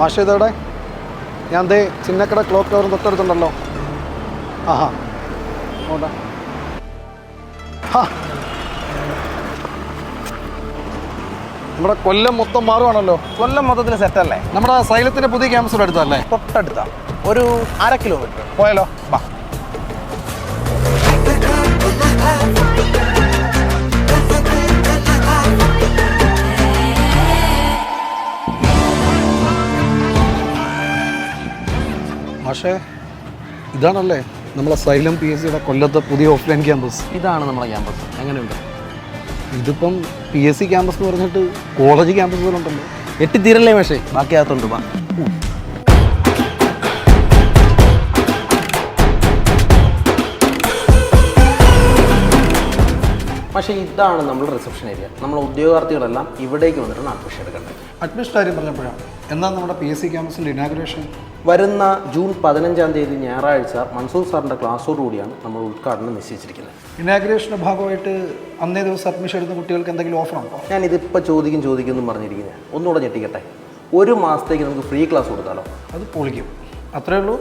മാഷേ ഇതവിടെ ഞാൻ ദേ ചിന്നക്കട ക്ലോക്ക് ടവർ തൊട്ടടുത്തുണ്ടല്ലോ. ആഹാ ഓടാ. നമ്മുടെ കൊല്ലം മൊത്തം മാറുവാണല്ലോ. കൊല്ലം മൊത്തത്തിൽ സെറ്റല്ലേ? നമ്മുടെ സൈലത്തിൻ്റെ പുതിയ ക്യാമ്പസിൻ്റെ അടുത്തല്ലേ? തൊട്ടടുത്ത ഒരു 1/2 കിലോമീറ്റർ. പോയാലോ? ബാ. പക്ഷേ ഇതാണല്ലേ നമ്മളെ സൈലം PSCയുടെ കൊല്ലത്തെ പുതിയ ഓഫ്ലൈൻ ക്യാമ്പസ്. ഇതാണ് നമ്മളെ ക്യാമ്പസ്. എങ്ങനെയുണ്ട്? ഇതിപ്പം PSC ക്യാമ്പസ് എന്ന് പറഞ്ഞിട്ട് കോളേജ് ക്യാമ്പസ് പോലെ ഉണ്ടല്ലോ. എട്ടിത്തീരല്ലേ പക്ഷേ ബാക്കി അകത്തുണ്ട്. വാ. പക്ഷേ ഇതാണ് നമ്മുടെ റിസപ്ഷൻ ഏരിയ. നമ്മളെ ഉദ്യോഗാർത്ഥികളെല്ലാം ഇവിടേക്ക് വന്നിട്ടാണ് അഡ്മിഷൻ എടുക്കേണ്ടത്. അഡ്മിഷൻ കാര്യം പറഞ്ഞപ്പോഴാണ് എന്നാൽ നമ്മുടെ PSC ക്യാമ്പസിൻ്റെ ഇനാഗുറേഷൻ വരുന്ന ജൂൺ 15-ാം തീയതി ഞായറാഴ്ച മൻസൂർ സാറിൻ്റെ ക്ലാസ്സോടുകൂടിയാണ് നമ്മൾ ഉദ്ഘാടനം നിശ്ചയിച്ചിരിക്കുന്നത്. ഇനാഗുറേഷൻ്റെ ഭാഗമായിട്ട് അന്നേ ദിവസം അഡ്മിഷൻ എടുത്ത കുട്ടികൾക്ക് എന്തെങ്കിലും ഓഫർ ഉണ്ടോ? ഞാനിതിപ്പോൾ ചോദിക്കും പറഞ്ഞിരിക്കുന്നത്. ഒന്നുകൂടെ ഞെട്ടിക്കട്ടെ. 1 മാസത്തേക്ക് നമുക്ക് ഫ്രീ ക്ലാസ് കൊടുത്താലോ? അത് പൊളിക്കും. അത്രേ ഉള്ളൂ.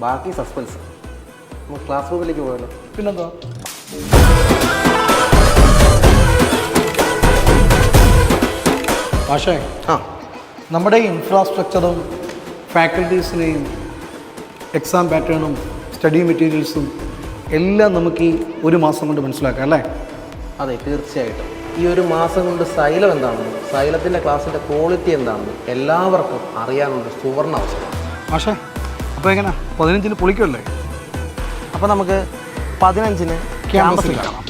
ബാക്കി സസ്പെൻസ്. നമുക്ക് ക്ലാസ് റൂമിലേക്ക് പോയാലോ? പിന്നെന്താ? പക്ഷേ നമ്മുടെ ഈ ഇൻഫ്രാസ്ട്രക്ചറും ഫാക്കൽറ്റീസിനെയും എക്സാം പാറ്റേണും സ്റ്റഡി മെറ്റീരിയൽസും എല്ലാം നമുക്ക് ഈ 1 മാസം കൊണ്ട് മനസ്സിലാക്കാം അല്ലേ? അതെ, തീർച്ചയായിട്ടും. ഈ 1 മാസം കൊണ്ട് സൈലം എന്താണെന്ന്, സൈലത്തിൻ്റെ ക്ലാസ്സിൻ്റെ ക്വാളിറ്റി എന്താണെന്ന് എല്ലാവർക്കും അറിയാനുള്ള സുവർണ അവസരം. പക്ഷേ അപ്പോൾ എങ്ങനെ 15-ന് പൊളിക്കുമല്ലേ? അപ്പോൾ നമുക്ക് 15-ന് ക്യാമ്പസിൽ കാണാം.